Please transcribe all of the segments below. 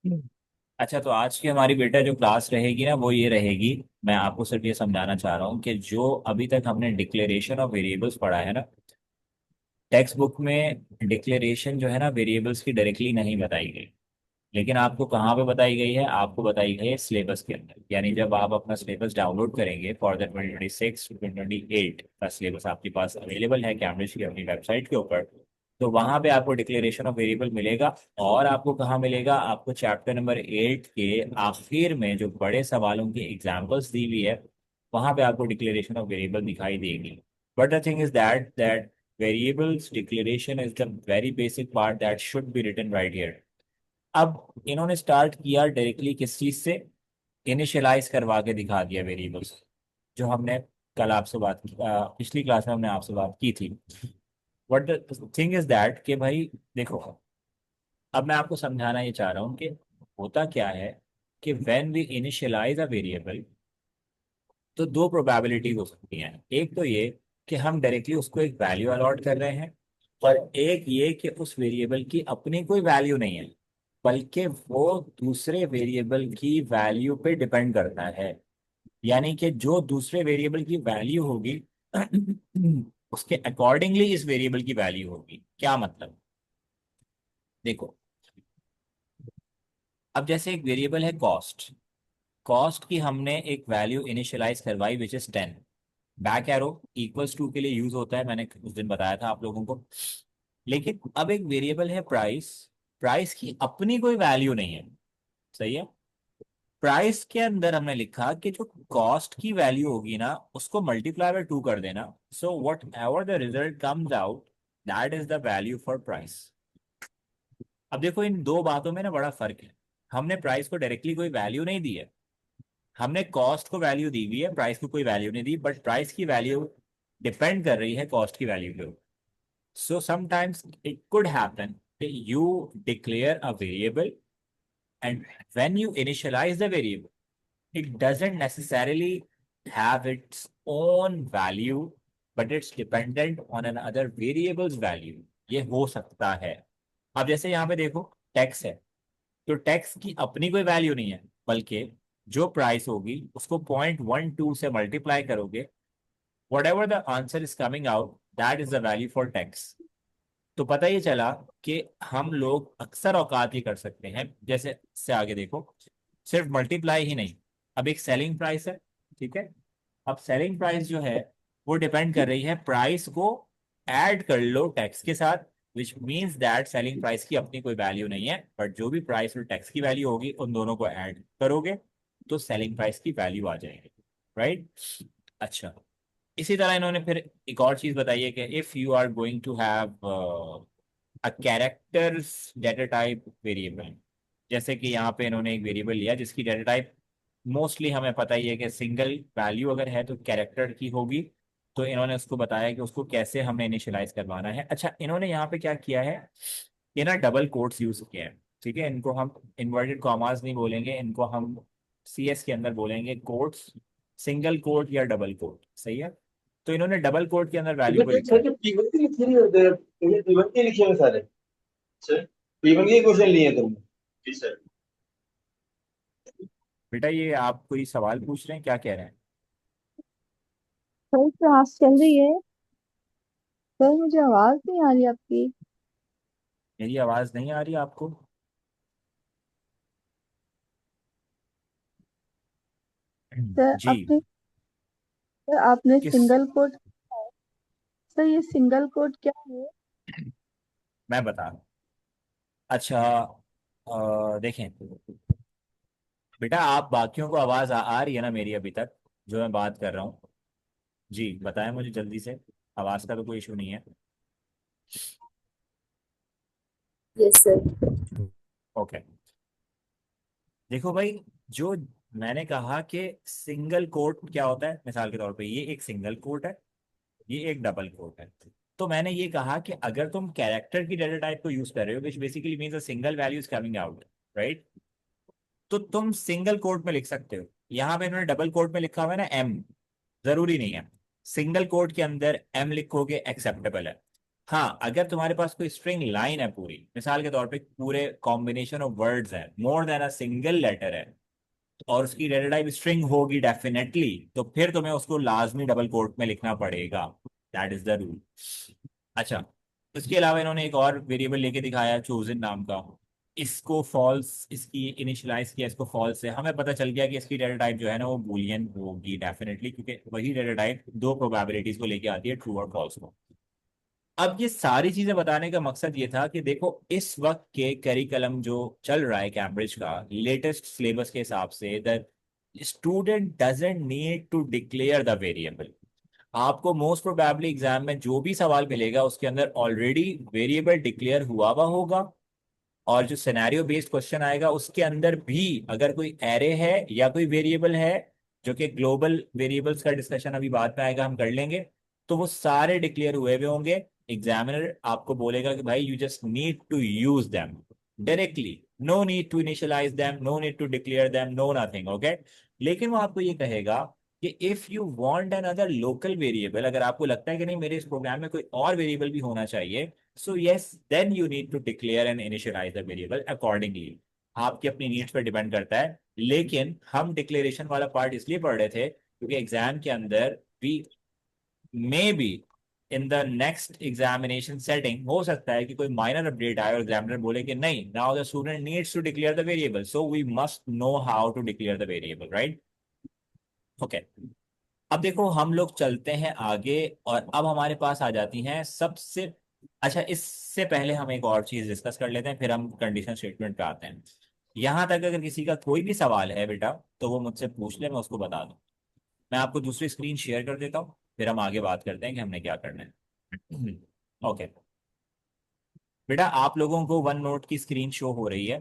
अच्छा, तो आज की हमारी बेटा जो क्लास रहेगी ना वो ये रहेगी। मैं आपको सिर्फ ये समझाना चाह रहा हूँ कि जो अभी तक हमने डिक्लेरेशन ऑफ वेरिएबल्स पढ़ा है ना, टेक्स्ट बुक में डिक्लेरेशन जो है ना वेरिएबल्स की डायरेक्टली नहीं बताई गई। लेकिन आपको कहाँ पे बताई गई है? आपको बताई गई है सिलेबस के अंदर। यानी जब आप अपना सिलेबस डाउनलोड करेंगे फॉर द 2026-2028 का सिलेबस आपके पास अवेलेबल है कैम्ब्रिज की अपनी वेबसाइट के ऊपर, तो वहां पे आपको डिक्लेरेशन ऑफ वेरिएबल मिलेगा। और आपको कहाँ मिलेगा? आपको चैप्टर नंबर 8 के आखिर में जो बड़े सवालों की एग्जाम्पल्स दी हुई है, वहां पे आपको डिक्लेरेशन ऑफ वेरिएबल दिखाई देगी। But the thing is that variables declaration is the very basic part that should be written right here. अब इन्होंने स्टार्ट किया डायरेक्टली किस चीज से? इनिशियलाइज करवा के दिखा दिया वेरिएबल्स, जो हमने कल आपसे बात की, पिछली क्लास में हमने आपसे बात की थी। But the thing is that कि भाई देखो, अब मैं आपको समझाना ये चाह रहा हूँ कि होता क्या है कि when we initialize a variable, तो दो प्रोबेबिलिटी हो सकती हैं। एक तो ये कि हम डायरेक्टली उसको एक वैल्यू अलॉट कर रहे हैं, और एक ये कि उस वेरिएबल की अपनी कोई वैल्यू नहीं है, बल्कि वो दूसरे वेरिएबल की वैल्यू पे डिपेंड करता है। यानी कि जो दूसरे वेरिएबल की वैल्यू होगी उसके अकॉर्डिंगली इस वेरिएबल की वैल्यू होगी। क्या मतलब? देखो, अब जैसे एक वेरिएबल है कॉस्ट। कॉस्ट की हमने एक वैल्यू इनिशियलाइज करवाई which is 10। Back arrow equals to के लिए यूज होता है, मैंने उस दिन बताया था आप लोगों को। लेकिन अब एक वेरिएबल है प्राइस। प्राइस की अपनी कोई वैल्यू नहीं है। सही है। प्राइस के अंदर हमने लिखा कि जो कॉस्ट की वैल्यू होगी ना उसको मल्टीप्लाई बाय 2 कर देना। So what ever the result comes out, that is the value for price. अब देखो, इन दो बातों में ना बड़ा फर्क है। हमने प्राइस को डायरेक्टली कोई वैल्यू नहीं दी है, हमने कॉस्ट को वैल्यू दी हुई है, प्राइस को कोई वैल्यू नहीं दी, बट प्राइस की वैल्यू डिपेंड कर रही है कॉस्ट की वैल्यू के ऊपर। So sometimes it could happen you declare a variable, and when you initialize the variable, it doesn't necessarily have its own value, but it's dependent on another variable's value। ये हो सकता है। अब जैसे यहाँ पे देखो, टैक्स है, तो टैक्स की अपनी कोई वैल्यू नहीं है, बल्कि जो प्राइस होगी उसको 0.12 से मल्टीप्लाई करोगे, what ever the answer is coming out, that is the value for tax. तो पता ये चला कि हम लोग अक्सर औकात ही कर सकते हैं। जैसे से आगे देखो, सिर्फ मल्टीप्लाई ही नहीं, अब एक सेलिंग प्राइस है, ठीक है। अब सेलिंग प्राइस जो है वो डिपेंड कर रही है प्राइस को ऐड कर लो टैक्स के साथ, which means that selling price की अपनी कोई वैल्यू नहीं है, बट जो भी प्राइस और टैक्स की वैल्यू होगी उन दोनों को ऐड करोगे तो सेलिंग प्राइस की वैल्यू आ जाएगी। राइट। अच्छा, इसी तरह इन्होंने फिर एक और चीज बताई है कि if you are going to have a characters data type variable. जैसे कि यहाँ पे इन्होंने एक वेरिएबल लिया जिसकी डेटा टाइप मोस्टली हमें पता ही है कि सिंगल वैल्यू अगर है तो कैरेक्टर की होगी। तो इन्होंने उसको बताया कि उसको कैसे हमें इनिशियलाइज करवाना है। अच्छा, इन्होंने यहाँ पे क्या किया है, ये ना डबल कोट्स यूज किए हैं। ठीक है, इनको हम इन्वर्टेड कॉमास नहीं बोलेंगे, इनको हम सीएस के अंदर बोलेंगे कोट्स। सिंगल कोट या डबल कोट, सही है। तो इन्होंने डबल कोट के अंदर वैल्यू को इवन लिखा सर है। जो P1 के लिखे नहीं होते, इन्हें P1 के लिखे हैं सारे। सर P1 के क्वेश्चन लिए हैं तुमने? जी सर। बेटा, ये आप कोई सवाल पूछ रहे हैं, क्या कह रहे हैं? सर क्लास चल रही है। सर मुझे आवाज नहीं आ रही आपकी। मेरी आवाज नहीं आ रही आपको? सर जी। आपने किस? Single quote. सर ये सिंगल कोट क्या है? मैं बता रहा हूँ। अच्छा, देखें बेटा, आप बाकियों को आवाज आ रही है ना मेरी अभी तक, जो मैं बात कर रहा हूँ? जी बताएं मुझे जल्दी से। आवाज का तो कोई इशू नहीं है। Yes sir. ओके। देखो भाई, जो मैंने कहा कि सिंगल कोट क्या होता है, मिसाल के तौर पे ये एक सिंगल कोट है, ये एक डबल कोट है। तो मैंने ये कहा कि अगर तुम कैरेक्टर की डेटा टाइप को यूज कर रहे हो, which basically means a single value is coming out, right, तो तुम सिंगल कोट में लिख सकते हो। यहां पे इन्होंने डबल कोट में लिखा हुआ है ना एम, जरूरी नहीं है। सिंगल कोट के अंदर एम लिखोगे एक्सेप्टेबल है। हाँ, अगर तुम्हारे पास कोई स्ट्रिंग लाइन है पूरी, मिसाल के तौर पे पूरे कॉम्बिनेशन ऑफ वर्ड्स है, more than a single letter है, और उसकी डेटा टाइप स्ट्रिंग होगी डेफिनेटली, तो फिर तुम्हें उसको लाजमी डबल कोट में लिखना पड़ेगा। That is the rule. अच्छा, इसके अलावा इन्होंने एक और वेरिएबल लेके दिखाया चोजन नाम का। इसको फॉल्स, इसकी इनिशियलाइज किया इसको फॉल्स से, हमें पता चल गया कि इसकी डेटा टाइप जो है ना वो बूलियन होगी डेफिनेटली, क्योंकि वही डेटा टाइप दो प्रोबेबिलिटीज को लेके आती है, ट्रू और फॉल्स को। अब ये सारी चीजें बताने का मकसद ये था कि देखो इस वक्त के करिकुलम जो चल रहा है कैम्ब्रिज का लेटेस्ट सिलेबस के हिसाब से, the student doesn't need to declare the variable. आपको मोस्ट प्रोबेबली एग्जाम में जो भी सवाल मिलेगा उसके अंदर ऑलरेडी वेरिएबल डिक्लेयर हुआ हुआ होगा, और जो सिनेरियो बेस्ड क्वेश्चन आएगा उसके अंदर भी अगर कोई एरे है या कोई वेरिएबल है, जो कि ग्लोबल वेरिएबल्स का डिस्कशन अभी बाद में आएगा, हम कर लेंगे, तो वो सारे डिक्लेयर हुए हुए होंगे। एग्जामिनर आपको बोलेगा कि भाई you just need to use them directly, no need to initialize them, no need to declare them, no nothing, okay. लेकिन वो आपको ये कहेगा कि if you want another local variable, अगर आपको लगता है कि नहीं मेरे इस प्रोग्राम में कोई और वेरिएबल भी होना चाहिए, so yes, then you need to declare and initialize the variable accordingly। आपकी अपनी नीड्स पर डिपेंड करता है। लेकिन हम डिक्लेरेशन वाला पार्ट इसलिए पढ़ रहे थे क्योंकि एग्जाम के अंदर भी may be in the next examination setting हो सकता है कि कोई माइनर अपडेट आए और एग्जामिनर बोले कि नहीं, now the student needs to declare the variable, so we must know how to declare the variable, right. Okay, अब देखो हम लोग चलते हैं आगे, और अब हमारे पास आ जाती हैं सबसे, अच्छा इससे पहले हम एक और चीज डिस्कस कर लेते हैं, फिर हम कंडीशन स्टेटमेंट पे आते हैं। यहां तक अगर किसी का कोई भी सवाल है बेटा तो वो मुझसे पूछ ले, मैं उसको बता दूं। मैं आपको दूसरी स्क्रीन शेयर कर देता हूँ, फिर हम आगे बात करते हैं कि हमने क्या करना है। ओके बेटा, आप लोगों को वन नोट की स्क्रीन शो हो रही है?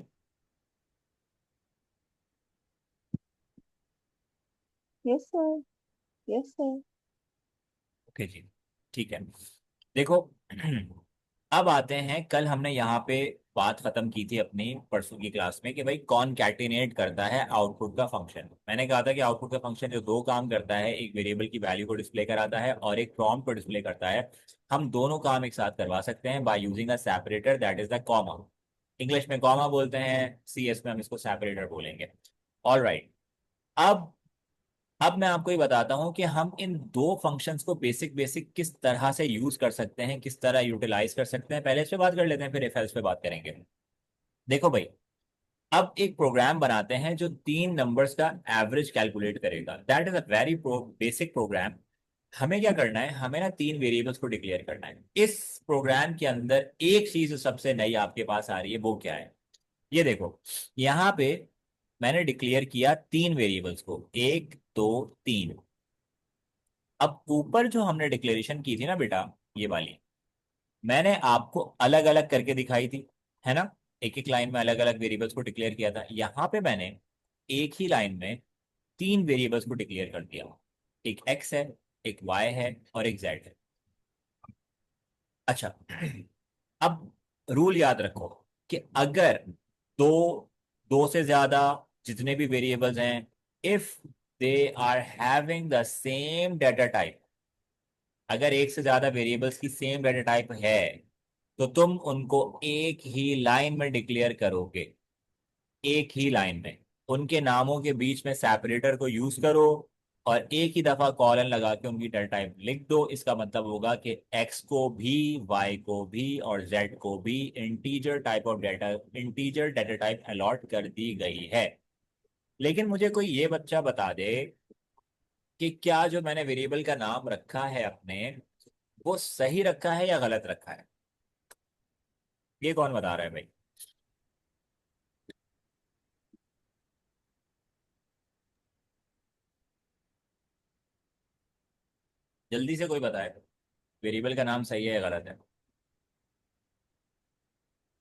Yes sir. Yes sir. Okay ji, ठीक है। देखो, अब आते हैं, कल हमने यहाँ पे बात खत्म की थी अपनी परसों की क्लास में कि भाई कौन कैटिनेट करता है आउटपुट का फंक्शन। मैंने कहा था कि आउटपुट का फंक्शन जो दो काम करता है, एक वेरिएबल की वैल्यू को डिस्प्ले कराता है और एक प्रॉम्प्ट को डिस्प्ले करता है। हम दोनों काम एक साथ करवा सकते हैं by using a separator, that is the comma. English में कॉमा बोलते हैं, सीएस में हम इसको सेपरेटर बोलेंगे। ऑल राइट, अब अब मैं आपको ये बताता हूं कि हम इन दो फंक्शंस को बेसिक बेसिक किस तरह से यूज कर सकते हैं, किस तरह यूटिलाइज कर सकते हैं। पहले इस पे बात कर लेते हैं, फिर इफ एल्स पे बात करेंगे। देखो भाई, अब एक प्रोग्राम बनाते हैं जो तीन नंबर्स का एवरेज कैलकुलेट करेगा, that is a very basic programme. हमें क्या करना है, हमें ना तीन वेरिएबल्स को डिक्लेयर करना है। इस प्रोग्राम के अंदर एक चीज जो सबसे नई आपके पास आ रही है वो क्या है, ये देखो। यहाँ पे मैंने डिक्लेयर किया तीन वेरिएबल्स को, एक दो तीन। अब ऊपर जो हमने डिक्लेरेशन की थी ना बेटा, ये वाली, मैंने आपको अलग अलग करके दिखाई थी, है ना। एक एक लाइन में अलग अलग वेरिएबल्स को डिक्लेयर किया था। यहाँ पे मैंने एक ही लाइन में तीन वेरिएबल्स को डिक्लेयर कर दिया। एक एक्स है, एक वाई है और एक जेड है। अच्छा, अब रूल याद रखो कि अगर दो दो से ज्यादा जितने भी वेरिएबल्स हैं, if they are having the same data type, अगर एक से ज्यादा वेरिएबल्स की सेम डाटा टाइप है, तो तुम उनको एक ही लाइन में डिक्लेयर करोगे। एक ही लाइन में उनके नामों के बीच में सेपरेटर को यूज करो, और एक ही दफा कॉलन लगा के उनकी डाटा टाइप लिख दो। इसका मतलब होगा कि एक्स को भी, वाई को भी और जेड को भी इंटीजर डाटा टाइप अलॉट कर दी गई है। लेकिन मुझे कोई ये बच्चा बता दे कि क्या जो मैंने वेरिएबल का नाम रखा है अपने, वो सही रखा है या गलत रखा है। ये कौन बता रहा है भाई? जल्दी से कोई बताए, वेरिएबल का नाम सही है या गलत है।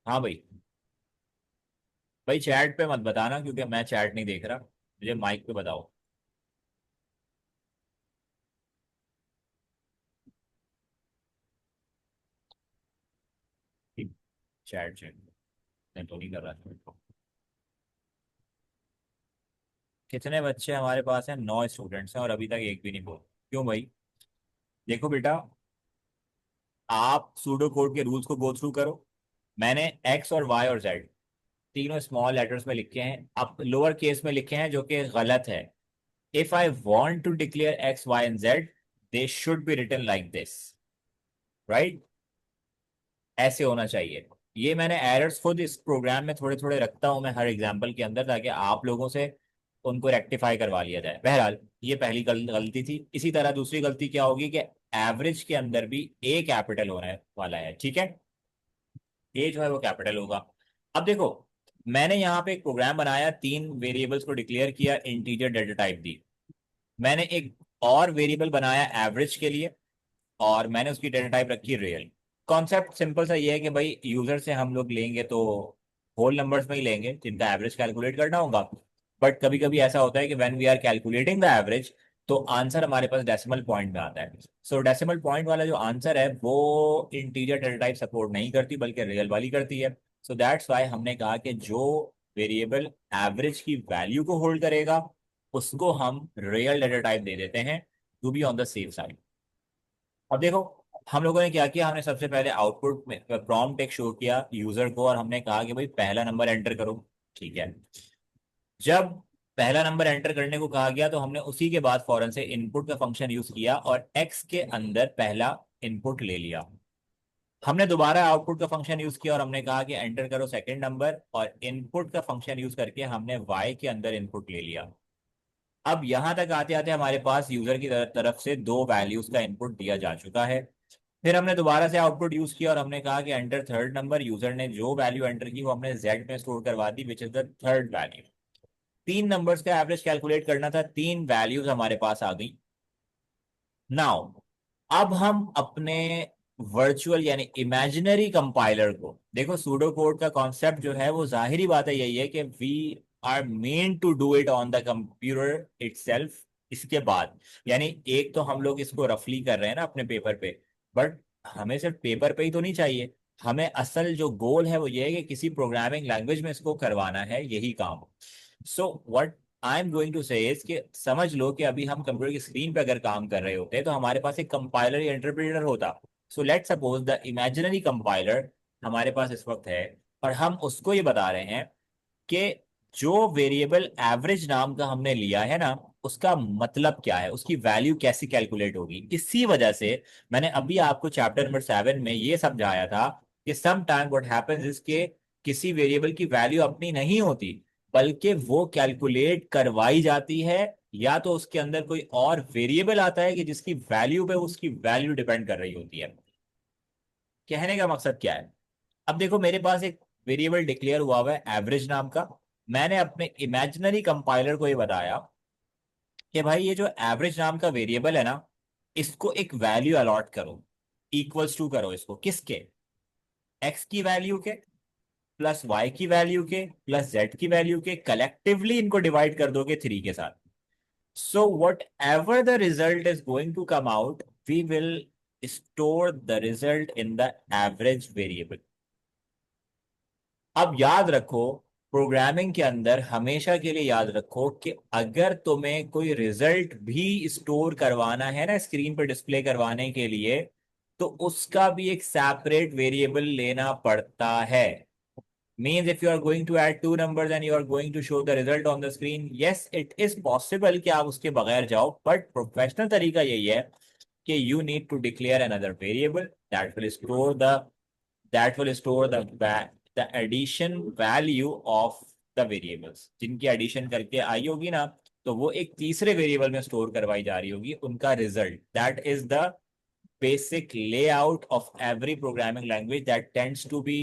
हाँ भाई, भाई चैट पे मत बताना क्योंकि मैं चैट नहीं देख रहा, मुझे माइक पे बताओ। चैट चैट मैं तो नहीं कर रहा। कितने बच्चे हमारे पास हैं? 9 स्टूडेंट्स हैं और अभी तक एक भी नहीं बोल। क्यों भाई? देखो बेटा, आप सूडो कोड के रूल्स को गो थ्रू करो। मैंने एक्स और वाई और जेड तीनों स्मॉल लेटर्स में लिखे हैं, अब लोअर केस में लिखे हैं, जो कि गलत है। If I want to declare X Y and Z, they should be written like this, right? ऐसे होना चाहिए। ये मैंने एरर्स खुद इस प्रोग्राम में थोड़े थोड़े रखता हूं मैं हर एग्जाम्पल के अंदर, ताकि आप लोगों से उनको रेक्टिफाई करवा लिया जाए। बहरहाल ये पहली गलती थी। इसी तरह दूसरी गलती क्या होगी कि एवरेज के अंदर भी ए कैपिटल होने वाला है, ठीक है? ए जो है वो कैपिटल होगा। अब देखो, मैंने यहाँ पे एक प्रोग्राम बनाया, तीन वेरिएबल्स को डिक्लेयर किया, इंटीजर डेटा टाइप दी। मैंने एक और वेरिएबल बनाया एवरेज के लिए, और मैंने उसकी डेटा टाइप रखी रियल। कॉन्सेप्ट सिंपल सा ये है कि भाई यूजर से हम लोग लेंगे तो होल नंबर्स में ही लेंगे जिनका एवरेज कैलकुलेट करना होगा। बट कभी कभी ऐसा होता है कि when we are calculating the average, तो आंसर हमारे पास डेसिमल पॉइंट में आता है। सो डेसिमल पॉइंट वाला जो आंसर है वो इंटीजर डेटा टाइप सपोर्ट नहीं करती, बल्कि रियल वाली करती है। सो दैट्स वाई हमने कहा कि जो वेरिएबल एवरेज की वैल्यू को होल्ड करेगा, उसको हम रियल डेटा टाइप दे देते हैं, to be on the safe side. अब देखो, हम लोगों ने क्या किया, हमने सबसे पहले आउटपुट में प्रॉम्प्ट एक शो किया यूजर को, और हमने कहा कि भाई पहला नंबर एंटर करो, ठीक है? जब पहला नंबर एंटर करने को कहा गया, तो हमने उसी के बाद फौरन से इनपुट का फंक्शन यूज किया और एक्स के अंदर पहला इनपुट ले लिया। हमने दोबारा आउटपुट का फंक्शन यूज किया और हमने कहा कि एंटर करो सेकंड नंबर, और इनपुट का फंक्शन यूज करके हमने वाई के अंदर इनपुट ले लिया। अब यहां तक आते आते हमारे पास यूजर की तरफ से दो वैल्यूज का इनपुट दिया जा चुका है। फिर हमने दोबारा से आउटपुट यूज किया और हमने कहा कि एंटर थर्ड नंबर। यूजर ने जो वैल्यू एंटर की वो हमने जेड में स्टोर करवा दी, which is the third value. तीन नंबर्स का एवरेज कैलकुलेट करना था, तीन वैल्यूज हमारे पास आ गई। नाउ अब हम अपने वर्चुअल यानी इमेजिनरी कंपाइलर को देखो। सूडो कोड का कॉन्सेप्ट जो है वो जाहिरी बात है यही है कि we are meant to do it on the computer itself. इसके बाद यानी एक तो हम लोग इसको रफली कर रहे हैं ना अपने पेपर पे, बट हमें सिर्फ पेपर पे ही तो नहीं चाहिए। हमें असल जो गोल है वो ये है कि किसी प्रोग्रामिंग लैंग्वेज में इसको करवाना है, यही काम। So what I am going to say is कि समझ लो कि अभी हम कंप्यूटर की स्क्रीन पे अगर काम कर रहे होते तो हमारे पास एक कंपाइलर या इंटरप्रेटर होता। So let suppose the imaginary compiler हमारे पास इस वक्त है, और हम उसको ये बता रहे हैं कि जो वेरिएबल एवरेज नाम का हमने लिया है ना, उसका मतलब क्या है, उसकी वैल्यू कैसे कैलकुलेट होगी। इसी वजह से मैंने अभी आपको चैप्टर नंबर 7 में ये समझाया था कि some time what happens is के किसी वेरिएबल की वैल्यू अपनी नहीं होती, बल्कि वो कैलकुलेट करवाई जाती है, या तो उसके अंदर कोई और वेरिएबल आता है कि जिसकी वैल्यू पे उसकी वैल्यू डिपेंड कर रही होती है। कहने का मकसद क्या है? अब देखो, मेरे पास एक वेरिएबल डिक्लेयर हुआ है एवरेज नाम का। मैंने अपने इमेजिनरी कंपाइलर को ये बताया कि भाई ये जो एवरेज नाम का वेरिएबल है ना, इसको एक वैल्यू अलॉट करो, इक्वल्स टू करो इसको किसके, एक्स की वैल्यू के प्लस वाई की वैल्यू के प्लस जेड की वैल्यू के, कलेक्टिवली इनको डिवाइड कर दोगे 3 के साथ। So whatever the result is going to come out, we will store the result in the average variable. अब याद रखो, प्रोग्रामिंग के अंदर हमेशा के लिए याद रखो कि अगर तुम्हें कोई रिजल्ट भी स्टोर करवाना है ना स्क्रीन पर डिस्प्ले करवाने के लिए, तो उसका भी एक सेपरेट वेरिएबल लेना पड़ता है। Means if you are going to add two numbers and you are going to show the result on the screen, yes it is possible कि आप उसके बगैर जाओ, but प्रोफेशनल तरीका यही है कि you need to declare another variable that will store the addition value of the variables। जिनकी एडिशन करके आई होगी ना, तो वो एक तीसरे वेरिएबल में स्टोर करवाई जा रही होगी उनका result. That is the basic layout of every programming language that tends to be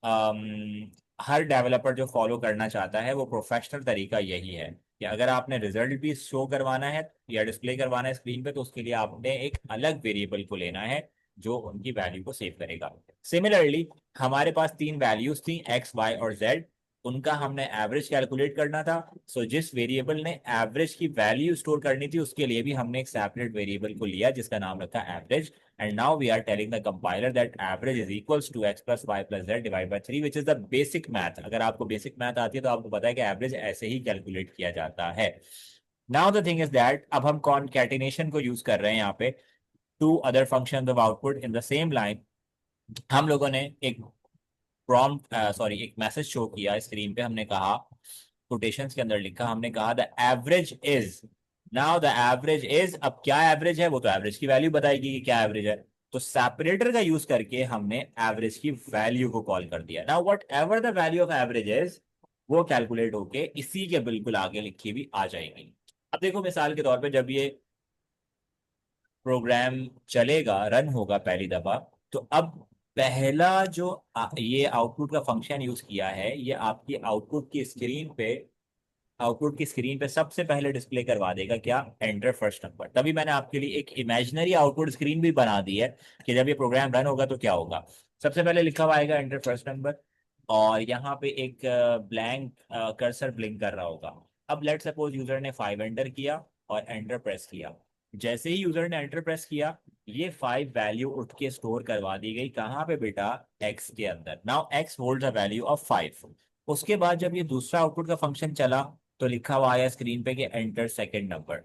her developer जो फॉलो करना चाहता है वो प्रोफेशनल तरीका यही है कि अगर आपने रिजल्ट भी शो करवाना है या डिस्प्ले करवाना है स्क्रीन पे, तो उसके लिए आपने एक अलग वेरिएबल को लेना है जो उनकी वैल्यू को सेव करेगा। सिमिलरली हमारे पास तीन वैल्यूज थी, एक्स वाई और जेड। उनका हमने एवरेज कैलकुलेट करना था। सो जिस वेरिएबल ने एवरेज की वैल्यू स्टोर करनी थी उसके लिए भी हमने एक सेपरेट वेरिएबल को लिया जिसका नाम रखा average. And now we are telling the compiler that average is equals to X plus Y plus Z divide by 3, which is the basic math. अगर आपको बेसिक मैथ आती है तो आपको पता है कि एवरेज ऐसे ही कैलकुलेट किया जाता है। Now the thing is that अब हम कॉनकैटिनेशन को यूज कर रहे हैं यहाँ पे। Two other function of output in the same line. हम लोगों ने एक प्रॉम्प्ट सॉरी एक मैसेज शो किया स्क्रीन पे। हमने कहा कोटेशंस के अंदर लिखा, हमने कहा the average is, now the average is, अब क्या एवरेज है वो तो एवरेज की वैल्यू बताएगी कि क्या एवरेज है। तो सेपरेटर का यूज करके हमने एवरेज की वैल्यू को कॉल कर दिया। Now what ever the value of average is, वो कैलकुलेट होके इसी के बिल्कुल आगे लिखी हुई आ जाएगी। अब देखो मिसाल के तौर पे जब ये प्रोग्राम चलेगा, रन होगा पहली दफा, तो अब पहला जो ये आउटपुट का फंक्शन यूज किया है, ये आपकी आउटपुट की स्क्रीन पे सबसे पहले डिस्प्ले करवा देगा क्या, एंटर फर्स्ट नंबर। तभी मैंने आपके लिए एक इमेजिनरी आउटपुट स्क्रीन भी बना दी है कि जब ये प्रोग्राम रन होगा तो क्या होगा। सबसे पहले लिखा हुआ आएगा एंटर फर्स्ट नंबर, और यहाँ पे एक ब्लैंक कर्सर ब्लिंक कर रहा होगा। अब लेट सपोज यूजर ने 5 एंटर किया और एंटर प्रेस किया। जैसे ही यूजर ने एंटर प्रेस किया, ये 5 वैल्यू उठ के स्टोर करवा दी गई कहाँ पे बेटा, एक्स के अंदर। Now x holds a value of 5। उसके बाद जब ये दूसरा आउटपुट का फंक्शन चला तो लिखा हुआ आया स्क्रीन पे कि एंटर सेकंड नंबर।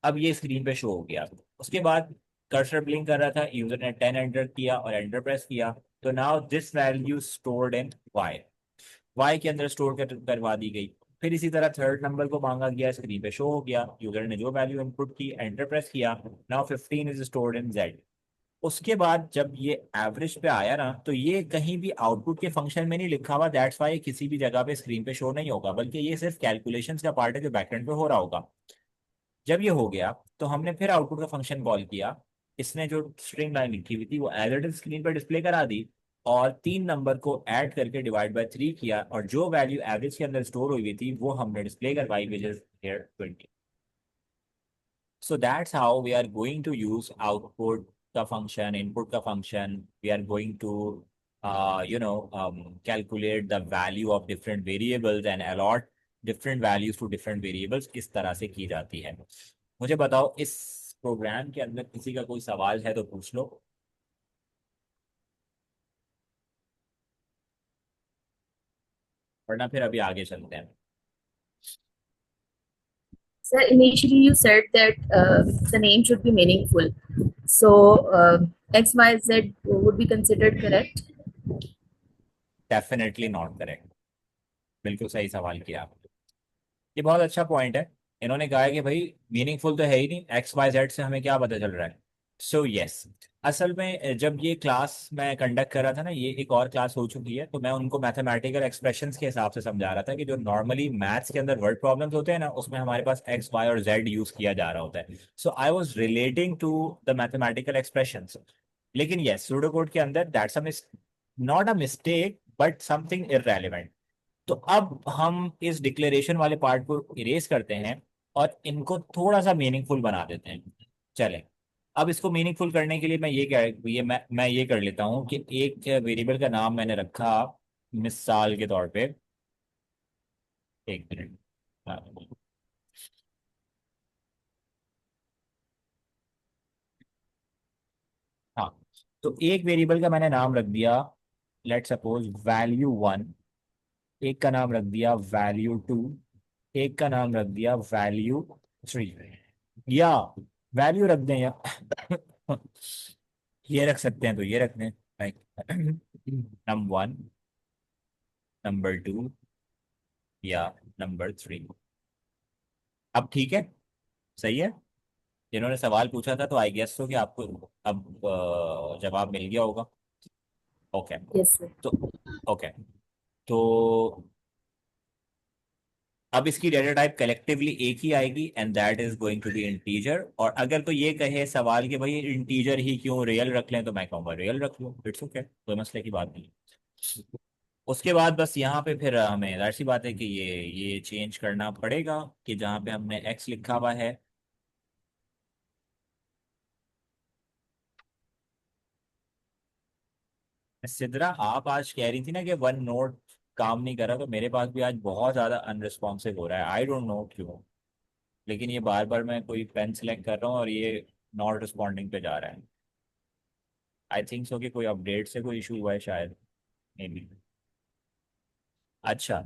अब ये स्क्रीन पे शो हो गया। उसके बाद कर्सर ब्लिंक कर रहा था, यूजर ने 10 एंटर किया और एंटर प्रेस किया, तो now this value stored in Y, Y के अंदर स्टोर करवा दी गई। फिर इसी तरह थर्ड नंबर को मांगा गया, स्क्रीन पे शो हो गया, यूजर ने जो वैल्यू इनपुट की एंटर प्रेस किया, now 15 is stored in Z. उसके बाद जब ये एवरेज पे आया ना, तो ये कहीं भी आउटपुट के फंक्शन में नहीं लिखा हुआ, दैट्स वाई किसी भी जगह पे स्क्रीन पे शो नहीं होगा, बल्कि ये सिर्फ कैलकुलेशंस का पार्ट है जो बैकएंड पे हो रहा होगा। जब ये हो गया तो हमने फिर आउटपुट का फंक्शन कॉल किया। इसने जो स्ट्रिंग लाइन लिखी हुई थी वो एज इट इज स्क्रीन पर डिस्प्ले करा दी, और 3 नंबर को ऐड करके डिवाइड बाय 3 किया, और जो वैल्यू एवरेज के अंदर स्टोर हुई थी वो हमने डिस्प्ले करवाई, which is here 20। So that's how we are going to use output the function, input the function. We are going to, calculate the value of different variables and allot different values to different variables। इस तरह से की जाती है। मुझे बताओ इस programme के अंदर किसी का कोई सवाल है तो पूछ लो, वरना फिर अभी आगे चलते हैं। Sir, initially you said that the name should be meaningful. So X, Y, Z would be considered correct. Definitely not correct. बिल्कुल सही सवाल किया आपने। ये बहुत अच्छा पॉइंट है। इन्होंने कहा है कि भाई मीनिंगफुल तो है ही नहीं, एक्स वाई जेड से हमें क्या पता चल रहा है। सो यस, असल में जब ये क्लास मैं कंडक्ट कर रहा था ना, ये एक और क्लास हो चुकी है, तो मैं उनको मैथमेटिकल एक्सप्रेशंस के हिसाब से समझा रहा था कि जो नॉर्मली मैथ्स के अंदर वर्ड प्रॉब्लम्स होते हैं ना, उसमें हमारे पास एक्स वाई और जेड यूज किया जा रहा होता है। So I was relating to the mathematical expressions. लेकिन यस, सूडो कोड के अंदर that's a not a mistake but something irrelevant. तो अब हम इस डिक्लेरेशन वाले पार्ट को इरेज करते हैं और इनको थोड़ा सा मीनिंगफुल बना देते हैं। चलें, अब इसको मीनिंगफुल करने के लिए मैं ये क्या, मैं ये कर लेता हूँ कि एक वेरिएबल का नाम मैंने रखा मिसाल के तौर पे, एक मिनट। हाँ, हाँ, तो एक वेरिएबल का मैंने नाम रख दिया, लेट सपोज वैल्यू 1। एक का नाम रख दिया वैल्यू 2। एक का नाम रख दिया वैल्यू 3, या वैल्यू रख दें, या ये रख सकते हैं तो ये रख दें, लाइक नंबर 1, नंबर 2 या नंबर 3। अब ठीक है, सही है। जिन्होंने सवाल पूछा था तो आई गेस तो कि आपको अब जवाब मिल गया होगा। ओके। Yes, sir. तो ओके, तो अब इसकी डेटा टाइप कलेक्टिवली एक ही आएगी, and that is going to be integer. और अगर कोई ये कहे सवाल कि भाई इंटीजर ही क्यों, रियल रख लें, तो मैं कहूँगा रियल रख लो, इट्स ओके, कोई मसले की बात नहीं। उसके बाद बस यहाँ पे फिर हमें जाहिर सी बात है कि ये चेंज करना पड़ेगा कि जहाँ पे हमने एक्स लिखा हुआ है, सिद्रा आप आज कह रही थी ना कि वन नोट काम नहीं कर रहा, तो मेरे पास भी आज बहुत ज्यादा अनरिस्पॉन्सिव हो रहा है, आई डोंट नो क्यों। लेकिन ये बार बार मैं कोई पेन सेलेक्ट कर रहा हूँ और ये नॉट रिस्पॉन्डिंग पे जा रहा है। आई थिंक सो कि कोई अपडेट से कोई इशू हुआ है शायद, मे बी। अच्छा,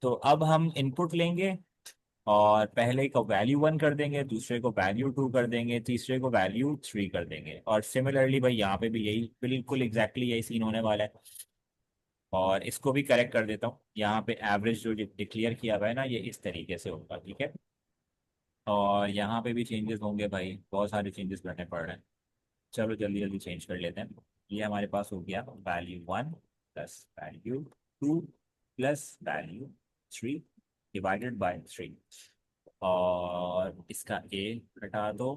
तो अब हम इनपुट लेंगे और पहले को वैल्यू 1 कर देंगे, दूसरे को वैल्यू 2 कर देंगे, तीसरे को वैल्यू 3 कर देंगे। और सिमिलरली भाई यहाँ पे भी यही बिल्कुल एग्जैक्टली यही सीन होने वाला है। और इसको भी करेक्ट कर देता हूँ, यहाँ पे एवरेज जो डिक्लेयर किया हुआ है ना, ये इस तरीके से होगा, ठीक है। और यहाँ पे भी चेंजेस होंगे भाई, बहुत सारे चेंजेस करने पड़ रहे हैं। चलो जल्दी जल्दी चेंज कर लेते हैं। ये हमारे पास हो गया value 1 plus value 2 plus value 3 divided by 3। और इसका ए हटा दो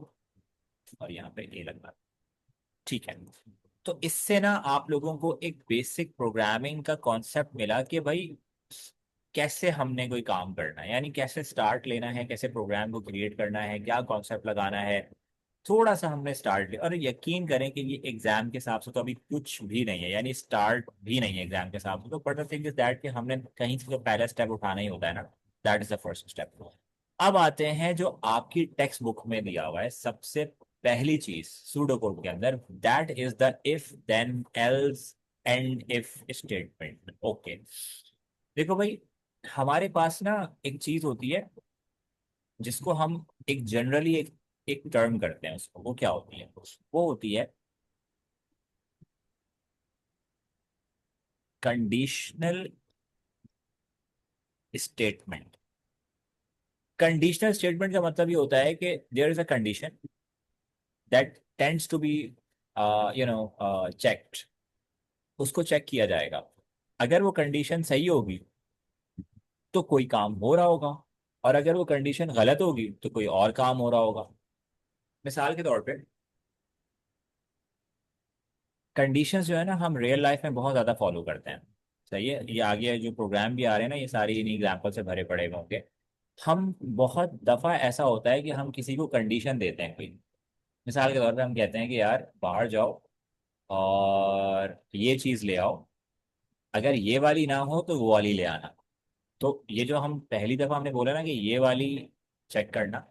और यहाँ पे ए लगा, ठीक है। तो इससे ना आप लोगों को एक बेसिक प्रोग्रामिंग का कॉन्सेप्ट मिला कि भाई कैसे हमने कोई काम करना है, यानी कैसे स्टार्ट लेना है, कैसे प्रोग्राम को क्रिएट करना है, क्या कॉन्सेप्ट लगाना है। थोड़ा सा हमने स्टार्ट लिया, और यकीन करें कि ये एग्जाम के हिसाब से तो अभी कुछ भी नहीं है, यानी स्टार्ट भी नहीं है एग्जाम के हिसाब से। तो but the thing is that कि हमने कहीं से तो पहला स्टेप उठाना ही होता है ना, that is the first step. अब आते हैं जो आपकी टेक्स्ट बुक में दिया हुआ है, सबसे पहली चीज सूडो कोड के अंदर, that is the if then else end if statement. Okay, देखो भाई, हमारे पास ना एक चीज होती है जिसको हम एक जनरली एक एक टर्म करते हैं उसको, वो क्या होती है? वो होती है कंडीशनल स्टेटमेंट। कंडीशनल स्टेटमेंट का मतलब ये होता है कि there is a condition that tends to be checked, उसको चेक किया जाएगा। अगर वो कंडीशन सही होगी तो कोई काम हो रहा होगा, और अगर वो कंडीशन गलत होगी तो कोई और काम हो रहा होगा। मिसाल के तौर पे कंडीशंस जो है ना, हम रियल लाइफ में बहुत ज़्यादा फॉलो करते हैं। सही है, ये आगे जो प्रोग्राम भी आ रहे हैं ना, ये सारी इन एग्जाम्पल से भरे पड़े हुए होंगे। हम बहुत दफ़ा ऐसा होता है कि हम किसी को कंडीशन देते हैं कोई। मिसाल के तौर पे हम कहते हैं कि यार बाहर जाओ और ये चीज़ ले आओ, अगर ये वाली ना हो तो वो वाली ले आना। तो ये जो हम पहली दफ़ा हमने बोला ना कि ये वाली चेक करना,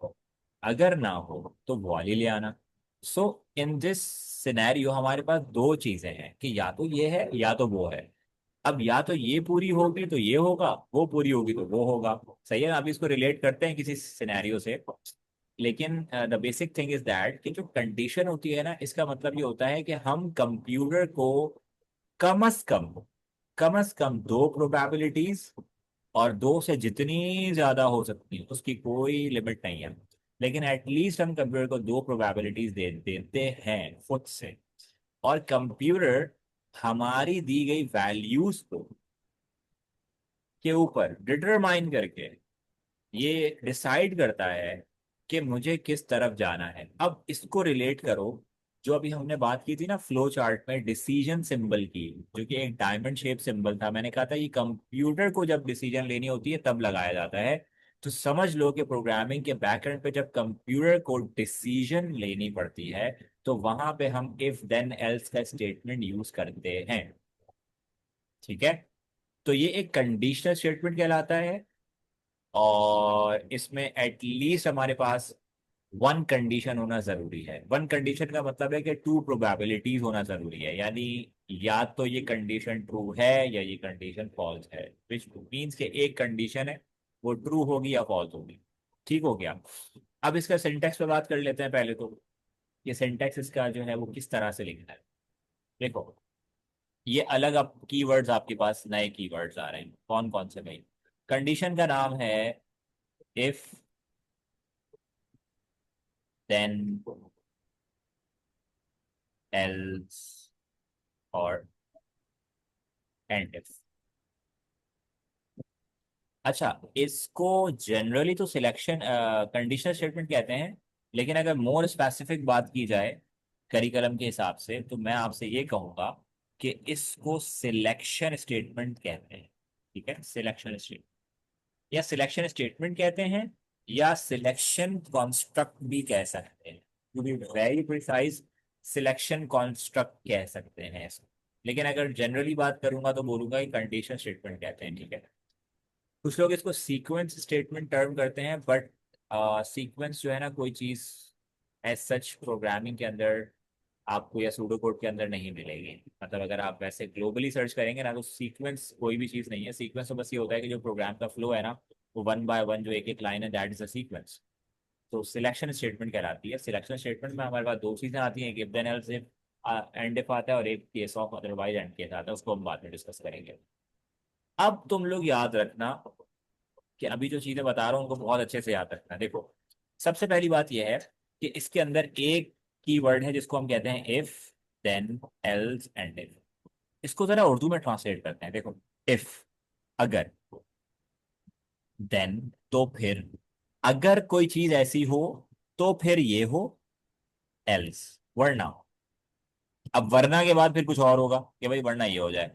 अगर ना हो तो वो वाली ले आना। सो इन दिस सिनेरियो हमारे पास दो चीज़ें हैं कि या तो ये है या तो वो है। अब या तो ये पूरी होगी तो ये होगा, वो पूरी होगी तो वो होगा। सही है ना? अभी इसको रिलेट करते हैं किसी सिनेरियो से। लेकिन the basic thing is that कि जो कंडीशन होती है ना, इसका मतलब ये होता है कि हम कंप्यूटर को कम अज कम दो प्रोबेबिलिटीज, और दो से जितनी ज्यादा हो सकती है उसकी कोई लिमिट नहीं है, लेकिन एटलीस्ट हम कंप्यूटर को दो प्रोबेबिलिटीज देते हैं खुद से। और कंप्यूटर हमारी दी गई वैल्यूज को के ऊपर डिटरमाइन करके ये डिसाइड करता है कि मुझे किस तरफ जाना है। अब इसको रिलेट करो, जो अभी हमने बात की थी ना फ्लो चार्ट में डिसीजन सिंबल की, जो कि एक डायमंड शेप सिंबल था। मैंने कहा था ये कंप्यूटर को जब डिसीजन लेनी होती है तब लगाया जाता है। तो समझ लो कि प्रोग्रामिंग के बैकएंड पे जब कंप्यूटर को डिसीजन लेनी पड़ती है तो वहां पे हम इफ देन एल्स का स्टेटमेंट यूज करते हैं, ठीक है। तो ये एक कंडीशनल स्टेटमेंट कहलाता है, और इसमें एटलीस्ट हमारे पास वन कंडीशन होना जरूरी है। वन कंडीशन का मतलब है कि टू प्रोबेबिलिटीज होना जरूरी है, यानी या तो ये कंडीशन ट्रू है या ये कंडीशन फॉल्स है, विच मीन्स कि एक कंडीशन है वो ट्रू होगी या फॉल्स होगी। ठीक हो गया। अब इसका सिंटेक्स पे बात कर लेते हैं पहले तो। ये सिंटेक्स इसका जो है वो किस तरह से लिखना है, देखो। ये अलग अब कीवर्ड्स आपके पास नए कीवर्ड्स आ रहे हैं, कौन कौन से भाई? कंडीशन का नाम है इफ देन एल्स और एंड इफ। अच्छा, इसको जनरली तो सिलेक्शन कंडीशनल स्टेटमेंट कहते हैं, लेकिन अगर मोर स्पेसिफिक बात की जाए करिकुलम के हिसाब से तो मैं आपसे ये कहूंगा कि इसको सिलेक्शन स्टेटमेंट कहते हैं। ठीक है, सिलेक्शन स्टेटमेंट या सिलेक्शन स्टेटमेंट कहते हैं, या सिलेक्शन कॉन्स्ट्रक्ट भी कह सकते हैं। To be very precise, selection construct कह सकते हैं इसको। लेकिन अगर जनरली बात करूंगा तो बोलूंगा कि कंडीशन स्टेटमेंट कहते हैं, ठीक है। कुछ लोग इसको सीक्वेंस स्टेटमेंट टर्म करते हैं, बट सीक्वेंस जो है ना, कोई चीज एज सच प्रोग्रामिंग के अंदर आपको या सूडो कोड के अंदर नहीं मिलेगी। मतलब अगर आप वैसे ग्लोबली सर्च करेंगे ना तो सीक्वेंस कोई भी चीज़ नहीं है। सीक्वेंस तो बस ये होता है कि जो प्रोग्राम का फ्लो है ना वो 1 by 1 जो एक एक लाइन है, दैट इज अ सीक्वेंस। तो सिलेक्शन स्टेटमेंट कहलाती है। सिलेक्शन स्टेटमेंट में हमारे पास दो चीजें आती हैं, एक if then else if end if आता है, और एक case of otherwise end case आता है, उसको हम बाद में डिस्कस करेंगे। अब तुम लोग याद रखना कि अभी जो चीजें बता रहा हूँ उनको बहुत अच्छे से याद रखना। देखो, सबसे पहली बात यह है कि इसके अंदर एक कीवर्ड है जिसको हम कहते हैं if then else end if. इसको जरा उर्दू में ट्रांसलेट करते हैं। देखो, इफ अगर, देन तो फिर, अगर कोई चीज ऐसी हो तो फिर ये हो, एल्स वरना। अब वरना के बाद फिर कुछ और होगा कि भाई वरना ये हो जाए।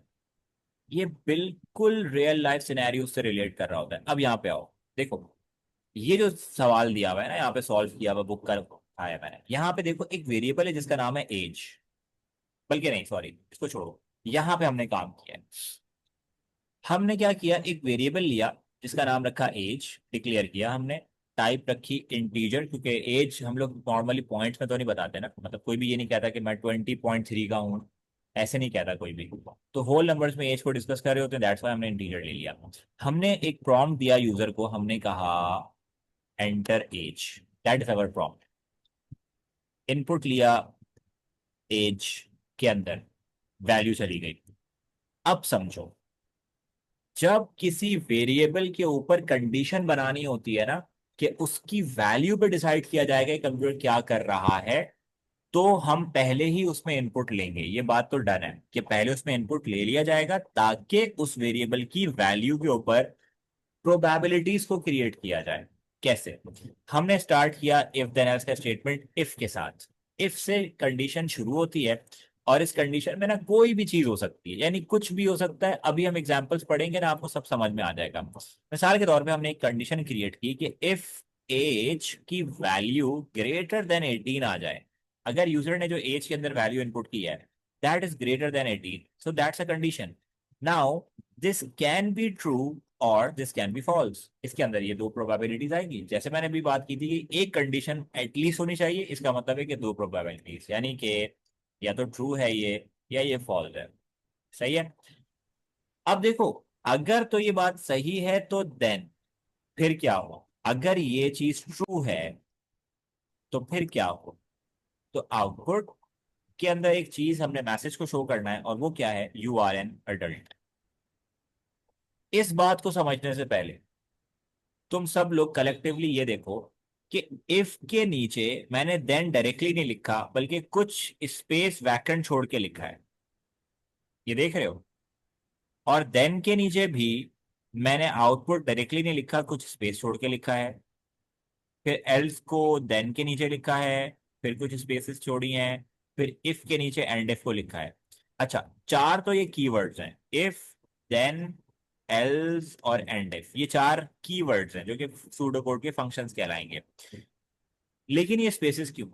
ये बिल्कुल रियल लाइफ सिनेरियो से रिलेट कर रहा होता है। अब यहाँ पे आओ, देखो ये जो सवाल दिया हुआ है ना, यहाँ पे सॉल्व किया हुआ बुक कर आया मैंने, यहाँ पे देखो एक वेरिएबल है जिसका नाम है एज, बल्कि नहीं सॉरी इसको छोड़ो, यहाँ पे हमने काम किया है। हमने क्या किया, एक वेरिएबल लिया जिसका नाम रखा एज, डिक्लेयर किया हमने, टाइप रखी इंटीजर, क्योंकि एज हम लोग नॉर्मली पॉइंट्स में तो नहीं बताते ना, मतलब कोई भी ये नहीं कहता कि मैं 20.3 का हूँ, ऐसे नहीं कहता कोई भी। तो होल नंबर्स में एज को डिस्कस कर रहे होते हैं, दैट्स व्हाई हमने इंटीजर ले लिया। हमने एक प्रॉम्प्ट दिया यूजर को, हमने कहा enter age, that is our prompt. Input लिया एज के अंदर, वैल्यू चली गई। अब समझो, जब किसी वेरिएबल के ऊपर कंडीशन बनानी होती है ना, कि उसकी वैल्यू पे डिसाइड किया जाएगा कि कंप्यूटर क्या कर रहा है, तो हम पहले ही उसमें इनपुट लेंगे। ये बात तो डन है कि पहले उसमें इनपुट ले लिया जाएगा ताकि उस वेरिएबल की वैल्यू के ऊपर प्रोबेबिलिटीज को क्रिएट किया जाए। कैसे? हमने स्टार्ट किया इफ देन एल्स का स्टेटमेंट इफ के साथ। इफ से कंडीशन शुरू होती है, और इस कंडीशन में ना कोई भी चीज हो सकती है, यानी कुछ भी हो सकता है। अभी हम एग्जांपल्स पढ़ेंगे ना, आपको सब समझ में आ जाएगा। मिसाल के तौर पे हमने एक कंडीशन क्रिएट की कि इफ एज की वैल्यू ग्रेटर देन 18 आ जाए, अगर यूजर ने जो एज के अंदर वैल्यू इनपुट की है that is greater than 18, so that's a condition. Now this can be true और दिस कैन बी फॉल्स। इसके अंदर ये दो प्रोबेबिलिटीज आएंगी, जैसे मैंने भी बात की थी कि एक कंडीशन एटलीस्ट होनी चाहिए, इसका मतलब है कि दो प्रोबेबिलिटीज, यानी कि या तो ट्रू है ये, या ये फॉल्स है। सही है? अब देखो, अगर तो ये बात सही है तो देन फिर क्या हो, अगर ये चीज ट्रू है तो फिर क्या हो, तो आउटपुट के अंदर एक चीज हमने मैसेज को शो करना है, और वो क्या है, यू आर एन अडल्ट। इस बात को समझने से पहले तुम सब लोग कलेक्टिवली ये देखो कि इफ के नीचे मैंने देन डायरेक्टली नहीं लिखा, बल्कि कुछ स्पेस वैकेंट छोड़ के लिखा है। ये देख रहे हो? और देन के नीचे भी मैंने आउटपुट डायरेक्टली नहीं लिखा, कुछ स्पेस छोड़ के लिखा है। फिर एल्स को देन के नीचे लिखा है, फिर कुछ स्पेसेस छोड़ी हैं, फिर इफ के नीचे एंड इफ को लिखा है। अच्छा, चार तो ये कीवर्ड्स हैं, इफ, देन, एल्स और एंड इफ। ये चार कीवर्ड्स हैं जो कि सूडो कोड के फंक्शंस कहलाएंगे। लेकिन ये स्पेसेस क्यों?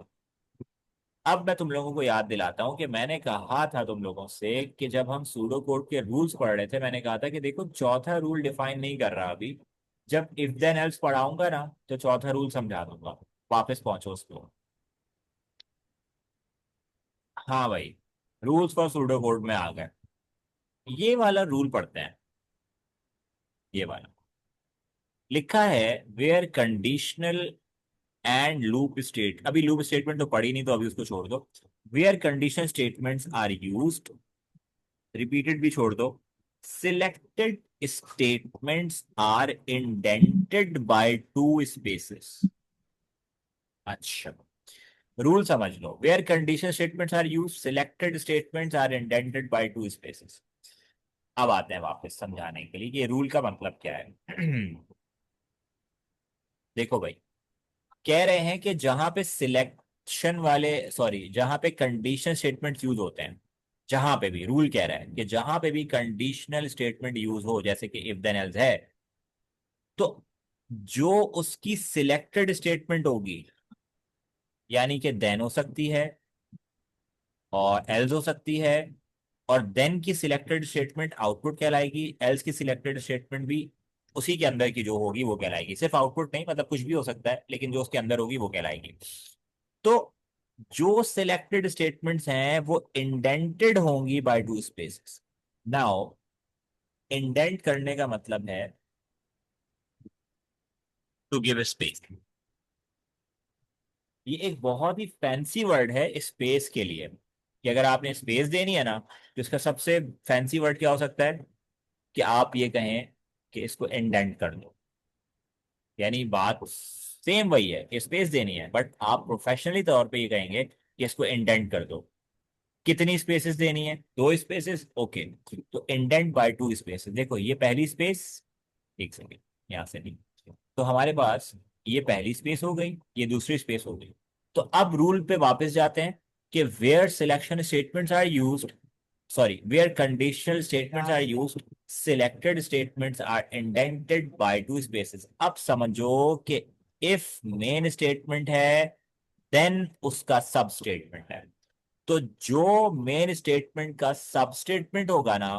अब मैं तुम लोगों को याद दिलाता हूं कि मैंने कहा था तुम लोगों से कि जब हम सूडो कोड के रूल्स पढ़ रहे थे, मैंने कहा था कि देखो चौथा रूल डिफाइन नहीं कर रहा अभी, जब इफ देन एल्स पढ़ाऊंगा ना तो चौथा रूल समझा दूंगा। वापस पहुंचो उस पर। हाँ भाई, रूल्स फॉर सूडो कोड में आ गए। ये वाला रूल पढ़ते हैं। ये वाला लिखा है, where conditional and loop state, अभी लूप स्टेटमेंट तो पढ़ी नहीं तो अभी उसको छोड़ दो। Where conditional statements are used, repeated भी छोड़ दो, selected statements are indented by two spaces. अच्छा, रूल समझ लो, where condition statements are use, selected statements are indented by two spaces. अब आते हैं वापस समझाने के लिए कि ये रूल का मतलब क्या है। देखो भाई, कह रहे हैं कि जहां पे सिलेक्शन वाले, सॉरी, जहां पे कंडीशन स्टेटमेंट्स यूज होते हैं, जहां पे भी रूल कह रहा है कि जहां पे भी कंडीशनल स्टेटमेंट यूज हो, जैसे कि इफ देन एल्स है, तो जो उसकी सिलेक्टेड स्टेटमेंट होगी, यानी कि देन हो सकती है और एल्स हो सकती है, और देन की सिलेक्टेड स्टेटमेंट आउटपुट कहलाएगी, एल्स की सिलेक्टेड स्टेटमेंट भी उसी के अंदर की जो होगी वो कहलाएगी। सिर्फ आउटपुट नहीं, मतलब कुछ भी हो सकता है, लेकिन जो उसके अंदर होगी वो कहलाएगी। तो जो सिलेक्टेड स्टेटमेंट्स हैं वो इंडेंटेड होंगी bye two spaces. Now indent करने का मतलब है टू गिव स्पेस। ये एक बहुत ही फैंसी वर्ड है स्पेस के लिए, कि अगर आपने स्पेस देनी है ना, तो इसका सबसे फैंसी वर्ड क्या हो सकता है कि आप ये कहें कि इसको इंडेंट कर दो। यानी बात सेम वही है कि स्पेस देनी है, बट आप प्रोफेशनली तौर पे ये कहेंगे कि इसको इंडेंट कर दो। कितनी स्पेसेस देनी है? 2 स्पेसेस, ओके। तो इंडेंट बाय 2 स्पेसेस। देखो ये पहली स्पेस, एक सेकेंड, यहाँ से नहीं, तो हमारे पास ये पहली स्पेस हो गई, ये दूसरी स्पेस हो गई। तो अब रूल पे वापस जाते हैं कि where selection statements are used, sorry, where conditional statements are used, selected statements are indented by 2 spaces। अब समझो कि if main statement है then उसका सब स्टेटमेंट है, तो जो मेन स्टेटमेंट का सब स्टेटमेंट होगा ना,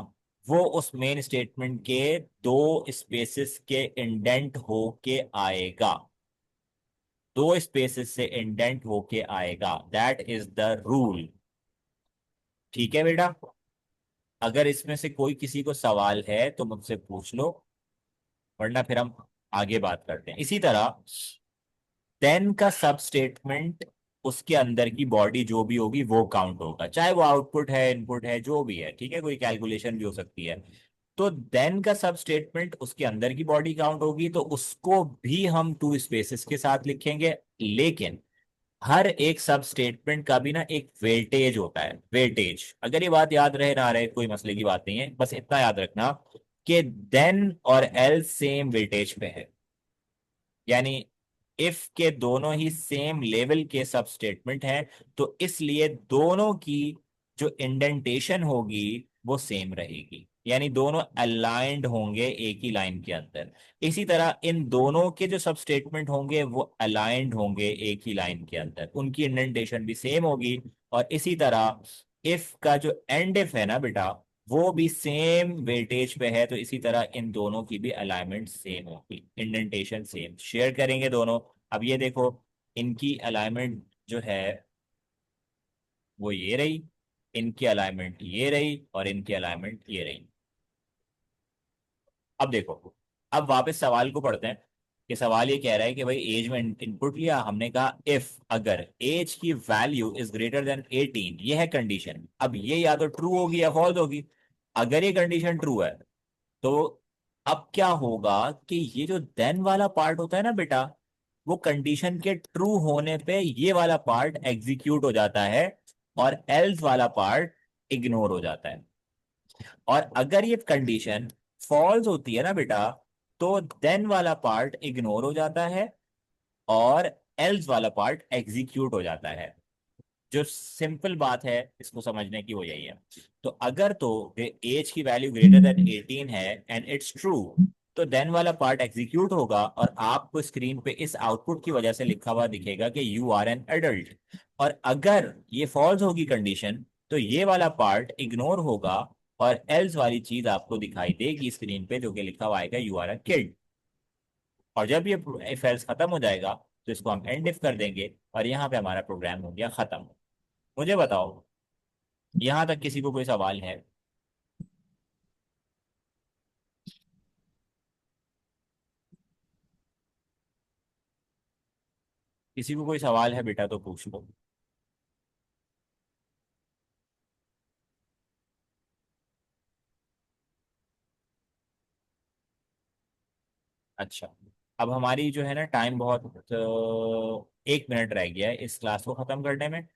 वो उस मेन स्टेटमेंट के 2 स्पेसेस के इंडेंट होके आएगा, 2 स्पेसेस से इंडेंट होके आएगा। That is the rule. ठीक है बेटा, अगर इसमें से कोई किसी को सवाल है तो मुझसे पूछ लो, वरना फिर हम आगे बात करते हैं। इसी तरह देन का सब स्टेटमेंट, उसके अंदर की बॉडी जो भी होगी वो काउंट होगा, चाहे वो आउटपुट है, इनपुट है, जो भी है, ठीक है, कोई कैलकुलेशन भी हो सकती है। तो देन का सब स्टेटमेंट उसके अंदर की बॉडी काउंट होगी, तो उसको भी हम 2 स्पेसेस के साथ लिखेंगे। लेकिन हर एक सब स्टेटमेंट का भी ना एक वेटेज होता है, वेटेज। अगर ये बात याद रहे ना रहे कोई मसले की बात नहीं है, बस इतना याद रखना कि देन और एल सेम वेटेज पे है। यानी इफ के दोनों ही सेम लेवल के सब स्टेटमेंट हैं, तो इसलिए दोनों की जो इंडेंटेशन होगी वो सेम रहेगी, यानी दोनों अलाइंड होंगे एक ही लाइन के अंदर। इसी तरह इन दोनों के जो सब स्टेटमेंट होंगे वो अलाइंड होंगे एक ही लाइन के अंदर, उनकी इंडेंटेशन भी सेम होगी। और इसी तरह इफ का जो एंड इफ है ना बेटा, वो भी सेम वेटेज पे है, तो इसी तरह इन दोनों की भी अलाइनमेंट सेम होगी, इंडेंटेशन सेम शेयर करेंगे दोनों। अब ये देखो, इनकी अलाइनमेंट जो है वो ये रही, इनकी अलाइनमेंट ये रही, और इनकी अलाइनमेंट ये रही। अब देखो, अब वापस सवाल को पढ़ते हैं कि सवाल ये कह रहा है कि भाई एज में इनपुट लिया, हमने कहा इफ अगर एज की वैल्यू इज ग्रेटर देन 18, ये है कंडीशन। अब ये या तो ट्रू होगी या फॉल्स होगी। अगर ये कंडीशन ट्रू है तो अब क्या होगा कि ये जो देन वाला पार्ट होता है ना बेटा, वो कंडीशन के ट्रू होने पे ये वाला पार्ट एग्जीक्यूट हो जाता है, और एल्स वाला पार्ट इग्नोर हो जाता है। और अगर ये कंडीशन फॉल्स होती है ना बेटा, तो देन वाला पार्ट इग्नोर हो जाता है और एल्स वाला पार्ट एग्जीक्यूट हो जाता है। जो सिंपल बात है इसको समझने की वो यही है। तो अगर तो एज की वैल्यू ग्रेटर देन 18 है एंड इट्स ट्रू, तो देन वाला पार्ट एग्जीक्यूट होगा और आपको स्क्रीन पे इस आउटपुट की वजह से लिखा हुआ दिखेगा कि यू आर एन एडल्ट। और अगर ये फॉल्स होगी कंडीशन, तो ये वाला पार्ट इग्नोर होगा और एल्स वाली चीज आपको दिखाई देगी स्क्रीन पे, जो कि लिखा हुआ आएगा यू आर अ किड। और जब ये इफ एल्स खत्म हो जाएगा तो इसको हम एंड इफ कर देंगे, और यहाँ पे हमारा प्रोग्राम हो गया खत्म। मुझे बताओ, यहां तक किसी को कोई सवाल है? किसी को कोई सवाल है बेटा तो पूछ लो। अच्छा, अब हमारी जो है ना टाइम बहुत 1 मिनट रह गया है इस क्लास को खत्म करने में।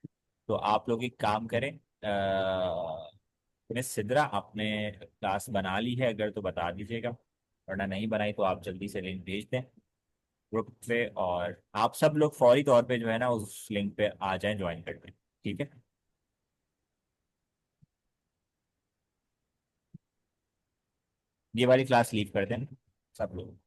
तो आप लोग एक काम करें, मिस सिद्रा, आपने क्लास बना ली है अगर तो बता दीजिएगा, वरना नहीं बनाई तो आप जल्दी से लिंक भेज दें ग्रुप पे, और आप सब लोग फौरी तौर पे जो है ना उस लिंक पे आ जाएं ज्वाइन करने। ठीक है, ये वाली क्लास लीव कर दें सब लोग।